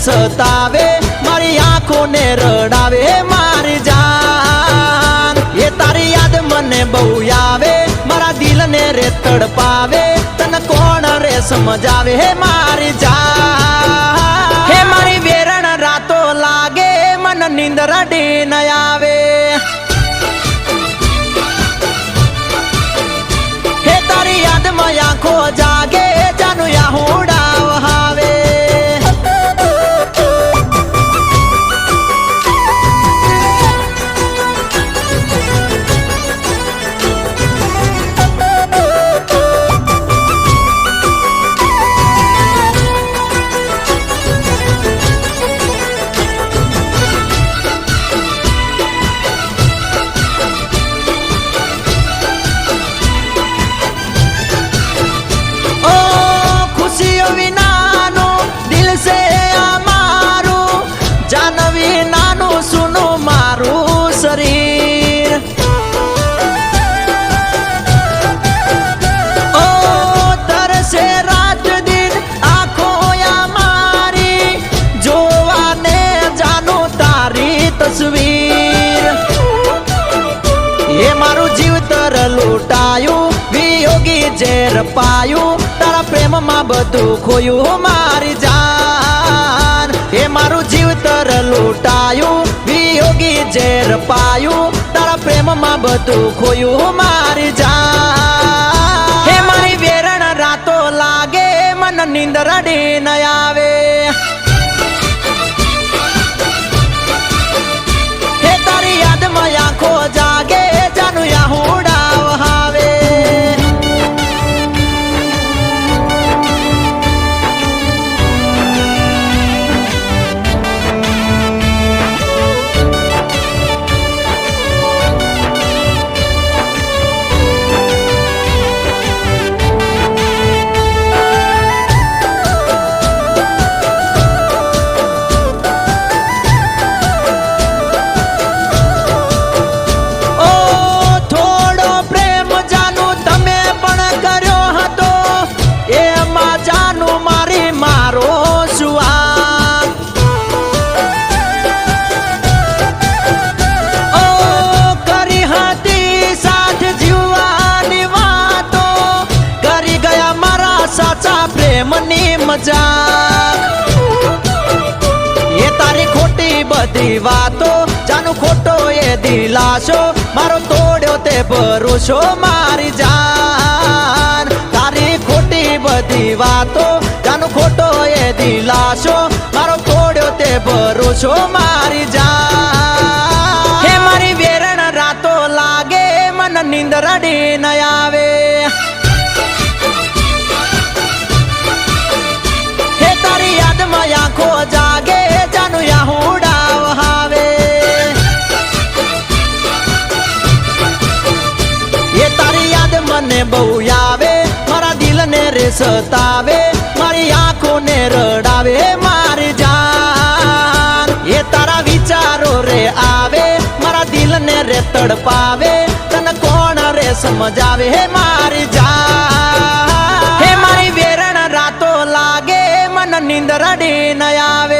સતાવે, મારી આંખોને રડાવે મારી જાન. એ તારી યાદ મને બહુ આવે, મારા દિલને રે તડપાવે, તને કોણ રે સમજાવે હે મારી જાન. હે મારી વેરણ રાતો લાગે, મન નીંદર ડી ન આવે. હે તારી યાદમાં આંખો જાગે, જાનું યાહુડા વહાવે. શરીર ઓ તરસે રાત દિન આંખો મારી, જોવાને જાનું તારી તસવીર. એ મારું જીવતર લૂંટાયું, વિયોગી ઝેર પાયું, તારા પ્રેમમાં બધું ખોયું મારી જાન. એ મારું જીવતર લૂંટાયું, વિયોગી ઝેર પાયું, તારા પ્રેમમાં બધું ખોયું મારી જાન. હે મારી વેરણ રાતો લાગે, મન નીંદર ડી ન આવે. હે તારી યાદમાં આંખો જાગે, જાનું યાહુડા વહાવે. પ્રેમની મજાક એ તારી ખોટી બધી વાતો, જાનું ખોટો એ દિલાસો, મારો તોડ્યો તે ભરોસો મારી જાન. તારી ખોટી બધી વાતો, જાનું ખોટો એ દિલાસો, મારો તોડ્યો તે ભરોસો મારી જાન. હે મારી વેરણ રાતો લાગે, મન નીંદર ડી ન આવે. આંખો જાગે, જાનું યાહુડા વહાવે. એ તારી યાદ મને બહુ આવે, મારા દિલને રે સતાવે, મારી આંખોને રડાવે મારી જાન. એ તારા વિચારો રે આવે, મારા દિલને રે તડપાવે, તને કોણ રે સમજાવે હે મારી જાન. હે મારી વેરણ રાતો લાગે, મન નીંદર ડી ન આવે.